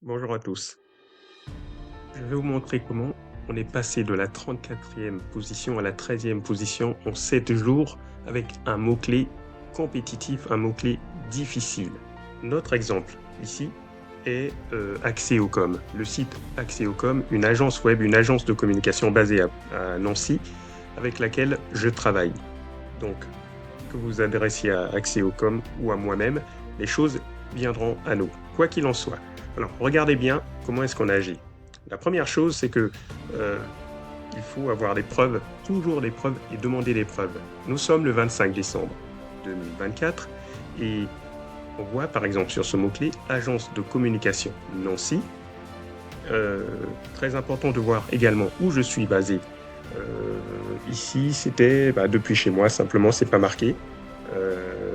Bonjour à tous. Je vais vous montrer comment on est passé de la 34e position à la 13e position en 7 jours avec un mot-clé compétitif, un mot-clé difficile. Notre exemple ici est Axéocom, le site Axéocom, une agence web, une agence de communication basée à Nancy avec laquelle je travaille. Donc, que vous vous adressiez à Axéocom ou à moi-même, les choses viendront à nous, quoi qu'il en soit. Alors, regardez bien comment est-ce qu'on agit. La première chose, c'est que il faut avoir des preuves, toujours des preuves et demander des preuves. Nous sommes le 25 décembre 2024 et on voit par exemple sur ce mot-clé agence de communication Nancy. Très important de voir également où je suis basé. Ici, c'était depuis chez moi, simplement, c'est pas marqué,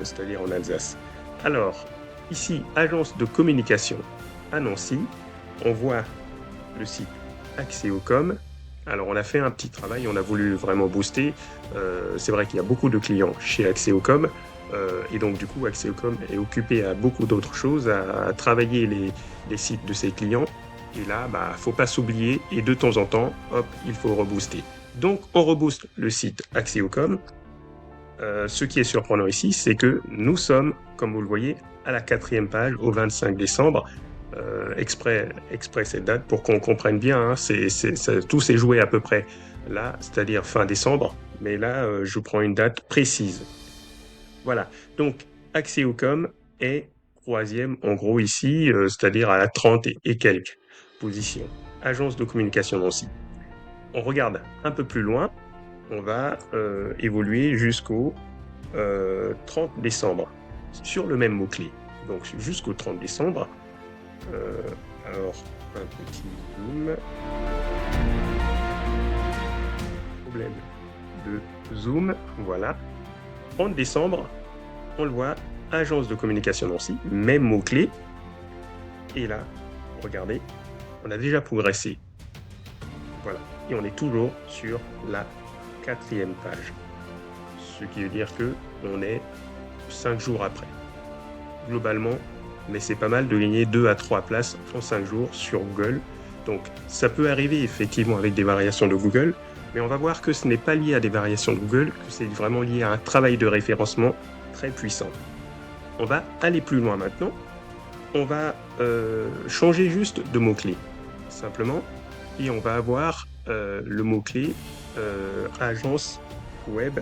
c'est-à-dire en Alsace. Alors, ici, agence de communication à Nancy, on voit le site Axéocom. Alors, on a fait un petit travail, on a voulu vraiment booster. C'est vrai qu'il y a beaucoup de clients chez Axéocom. Et donc, du coup, Axéocom est occupé à beaucoup d'autres choses, à travailler les sites de ses clients. Et là, faut pas s'oublier. Et de temps en temps, hop, il faut rebooster. Donc, on rebooste le site Axéocom. Ce qui est surprenant ici, c'est que nous sommes, comme vous le voyez, à la 4e page, au 25 décembre. Exprès cette date pour qu'on comprenne bien, hein, tout s'est joué à peu près là, c'est-à-dire fin décembre. Mais là, je prends une date précise. Voilà. Donc, Axéocom est 3e, en gros, ici, c'est-à-dire à la 30 et quelques positions. Agence de communication Nancy. On regarde un peu plus loin. On va évoluer jusqu'au 30 décembre sur le même mot-clé. Donc, jusqu'au 30 décembre. Euh, alors, un petit zoom. Problème de zoom. Voilà. 30 décembre, on le voit, agence de communication Nancy, même mot-clé. Et là, regardez, on a déjà progressé. Voilà. Et on est toujours sur la 4e page. Ce qui veut dire que on est 5 jours après. Globalement, mais c'est pas mal de gagner 2 à 3 places en 5 jours sur Google. Donc, ça peut arriver effectivement avec des variations de Google, mais on va voir que ce n'est pas lié à des variations de Google, que c'est vraiment lié à un travail de référencement très puissant. On va aller plus loin maintenant. On va changer juste de mot-clé, simplement, et on va avoir le mot-clé agence web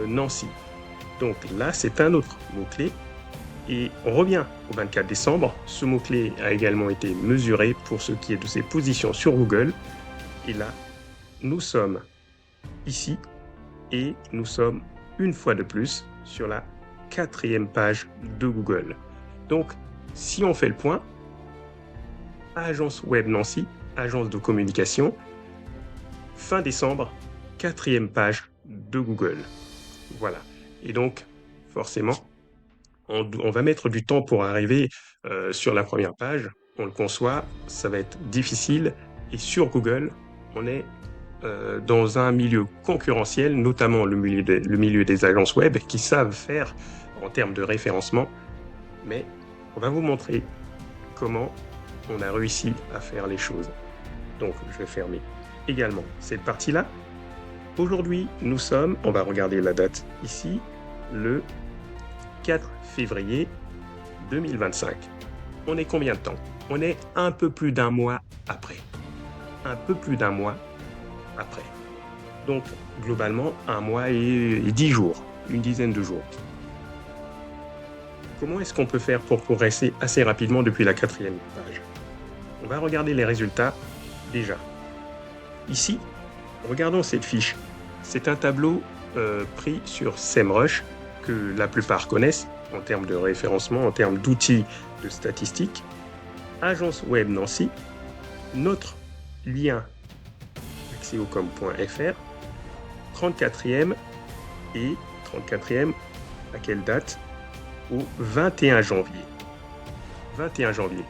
Nancy. Donc là, c'est un autre mot-clé. Et on revient au 24 décembre. Ce mot-clé a également été mesuré pour ce qui est de ses positions sur Google. Et là, nous sommes ici et nous sommes une fois de plus sur la 4e page de Google. Donc, si on fait le point, agence web Nancy, agence de communication, fin décembre, 4e page de Google. Voilà. Et donc, forcément, on va mettre du temps pour arriver sur la première page. On le conçoit, ça va être difficile. Et sur Google, on est dans un milieu concurrentiel, notamment le milieu des agences web qui savent faire en termes de référencement. Mais on va vous montrer comment on a réussi à faire les choses. Donc, je vais fermer également cette partie-là. Aujourd'hui, on va regarder la date ici, le 4 février 2025. On est combien de temps? On est un peu plus d'un mois après. Un peu plus d'un mois après. Donc, globalement, un mois et 10 jours, une dizaine de jours. Comment est-ce qu'on peut faire pour progresser assez rapidement depuis la 4e page? On va regarder les résultats déjà. Ici, regardons cette fiche. C'est un tableau pris sur SEMrush que la plupart connaissent en termes de référencement, en termes d'outils de statistiques. Agence web Nancy, notre lien axeocom.fr, 34e et 34e à quelle date? Au 21 janvier. 21 janvier.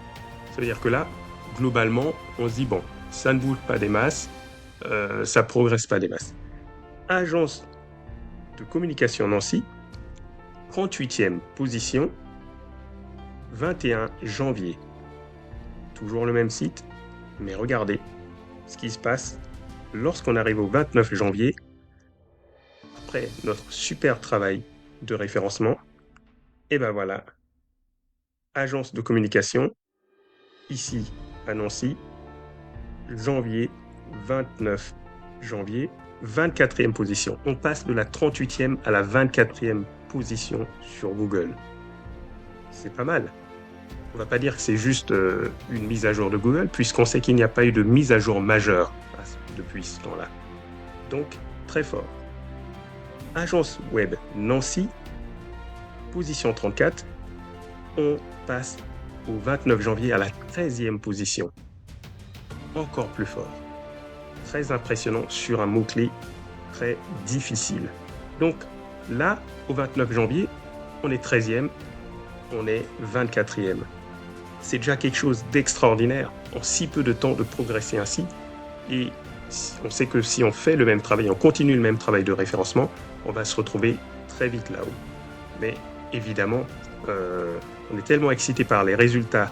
Ça veut dire que là, globalement, on se dit, bon, ça ne bouge pas des masses, ça progresse pas des masses. Agence de communication Nancy, 38e position, 21 janvier. toujours le même site, mais regardez ce qui se passe lorsqu'on arrive au 29 janvier, après notre super travail de référencement. Et ben voilà, agence de communication, ici à Nancy, janvier, 29 janvier, 24e position. On passe de la 38e à la 24e position sur Google. C'est pas mal. On va pas dire que c'est juste une mise à jour de Google, puisqu'on sait qu'il n'y a pas eu de mise à jour majeure depuis ce temps-là. Donc, très fort. Agence web Nancy, position 34. On passe au 29 janvier à la 13e position. Encore plus fort. Très impressionnant sur un mot-clé très difficile. Donc là, au 29 janvier, on est 13e, on est 24e. C'est déjà quelque chose d'extraordinaire en si peu de temps de progresser ainsi. Et on sait que si on fait le même travail, on continue le même travail de référencement, on va se retrouver très vite là-haut. Mais évidemment, on est tellement excité par les résultats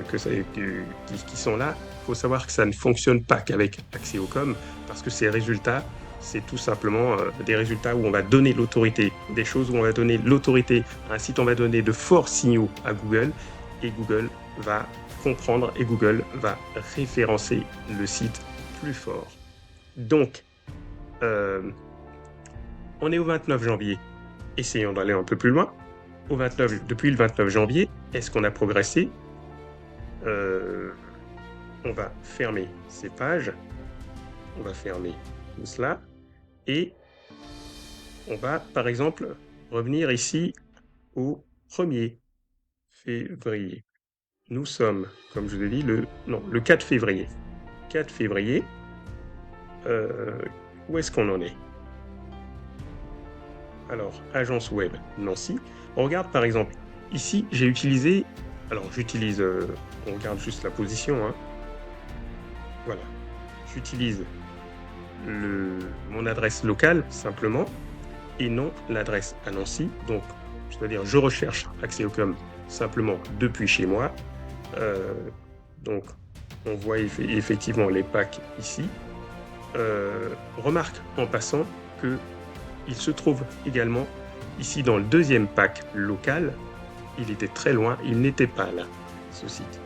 qui sont là. Il faut savoir que ça ne fonctionne pas qu'avec Axiocom, parce que ces résultats, c'est tout simplement des résultats où on va donner l'autorité, des choses où on va donner l'autorité à un site, on va donner de forts signaux à Google, et Google va comprendre et Google va référencer le site plus fort. Donc, on est au 29 janvier. Essayons d'aller un peu plus loin. Depuis le 29 janvier, est-ce qu'on a progressé? On va fermer ces pages. On va fermer tout cela. Et on va, par exemple, revenir ici au 1er février. Nous sommes, comme je l'ai dit, le 4 février. 4 février, où est-ce qu'on en est? Alors, agence web Nancy. On regarde par exemple, ici, j'ai utilisé, on regarde juste la position, hein. Voilà, j'utilise mon adresse locale simplement, et non l'adresse à Nancy. Donc, c'est-à-dire, je recherche Axiocom simplement depuis chez moi. Donc, on voit effectivement les packs ici. Remarque en passant que il se trouve également ici dans le deuxième pack local. Il était très loin, il n'était pas là, ce site.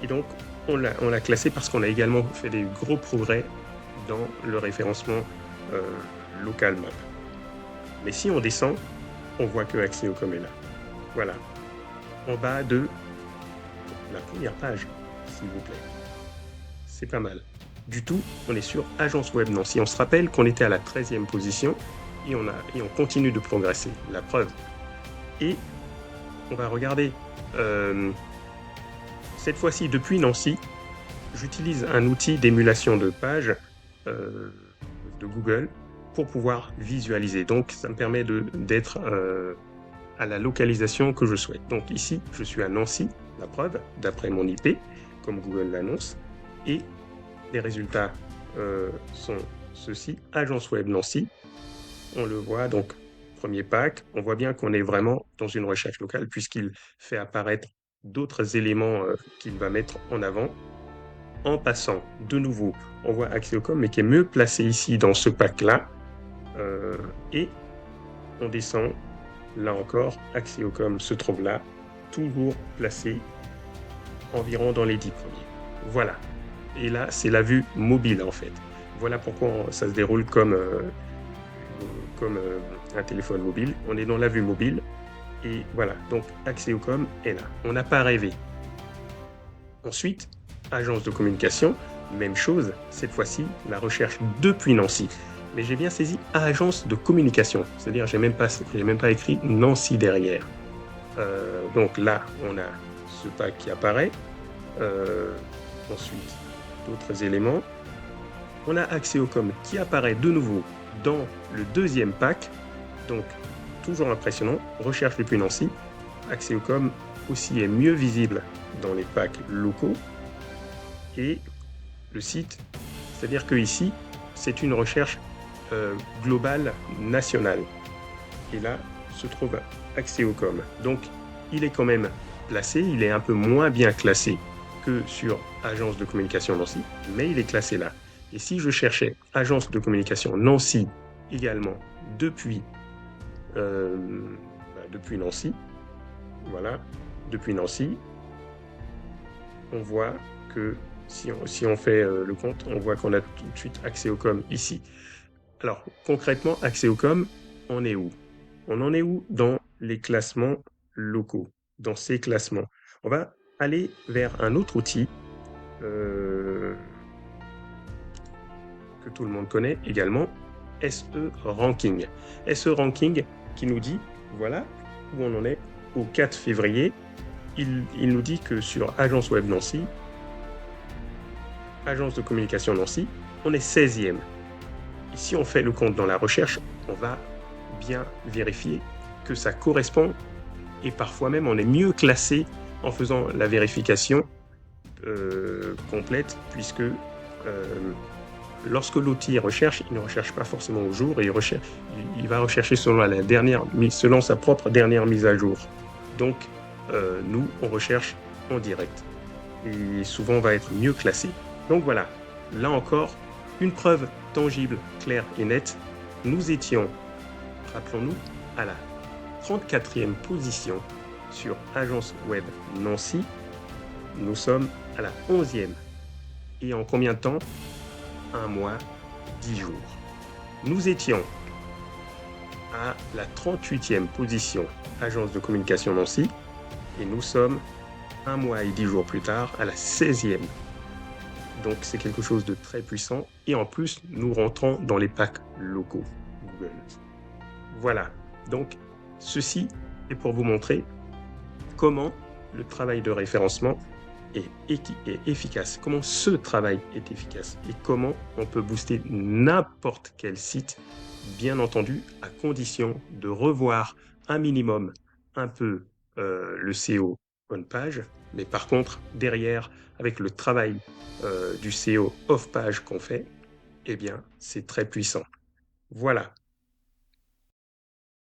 Et donc, on l'a classé parce qu'on a également fait des gros progrès dans le référencement local map. Mais si on descend, on voit que Axiocom est là. Voilà. En bas de la première page, s'il vous plaît. C'est pas mal. Du tout, on est sur Agence Web Nancy. On se rappelle qu'on était à la 13e position et on continue de progresser. La preuve. Et on va regarder cette fois-ci depuis Nancy. J'utilise un outil d'émulation de page de Google pour pouvoir visualiser. Donc, ça me permet d'être à la localisation que je souhaite. Donc ici, je suis à Nancy, la preuve, d'après mon IP, comme Google l'annonce. Et les résultats sont ceux-ci. Agence Web Nancy. On le voit, donc, premier pack. On voit bien qu'on est vraiment dans une recherche locale puisqu'il fait apparaître d'autres éléments qu'il va mettre en avant. En passant, de nouveau, on voit Axiocom, mais qui est mieux placé ici dans ce pack-là. Et on descend, là encore, Axiocom se trouve là, toujours placé environ dans les 10 premiers. Voilà. Et là, c'est la vue mobile, en fait. Voilà pourquoi ça se déroule comme un téléphone mobile. On est dans la vue mobile. Et voilà, donc Axiocom est là. On n'a pas rêvé. Ensuite, agence de communication, même chose. Cette fois-ci, la recherche depuis Nancy. Mais j'ai bien saisi agence de communication. C'est-à-dire, j'ai même pas écrit Nancy derrière. Donc là, on a ce pack qui apparaît. Ensuite, d'autres éléments. On a Axiocom qui apparaît de nouveau dans le deuxième pack. Donc, toujours impressionnant. Recherche depuis Nancy. Axiocom aussi est mieux visible dans les packs locaux. Et le site, c'est-à-dire que ici, c'est une recherche globale nationale. Et là, se trouve Axiocom. Donc, il est quand même placé. Il est un peu moins bien classé que sur Agence de communication Nancy, mais il est classé là. Et si je cherchais Agence de communication Nancy également depuis, depuis Nancy, voilà, depuis Nancy, on voit que si on fait le compte, on voit qu'on a tout de suite accès au com ici. Alors, concrètement, accès au com, on est où? On en est où dans les classements locaux, dans ces classements? On va aller vers un autre outil que tout le monde connaît également, SE Ranking. SE Ranking qui nous dit, voilà où on en est au 4 février. Il nous dit que sur Agence Web Nancy, Agence de communication Nancy, on est 16e. Et si on fait le compte dans la recherche, on va bien vérifier que ça correspond et parfois même on est mieux classé en faisant la vérification complète puisque lorsque l'outil recherche, il ne recherche pas forcément au jour et il va rechercher selon sa propre dernière mise à jour. Donc nous, on recherche en direct et souvent on va être mieux classé. Donc voilà, là encore, une preuve tangible, claire et nette. Nous étions, rappelons-nous, à la 34e position sur Agence Web Nancy. Nous sommes à la 11e. Et en combien de temps? 1 mois, 10 jours. Nous étions à la 38e position Agence de communication Nancy. Et nous sommes 1 mois et 10 jours plus tard à la 16e. Donc c'est quelque chose de très puissant. Et en plus, nous rentrons dans les packs locaux Google. Voilà. Donc ceci est pour vous montrer comment le travail de référencement est efficace, comment ce travail est efficace et comment on peut booster n'importe quel site, bien entendu, à condition de revoir un minimum un peu le SEO on page, mais par contre, derrière, avec le travail du SEO off page qu'on fait, eh bien, c'est très puissant. Voilà.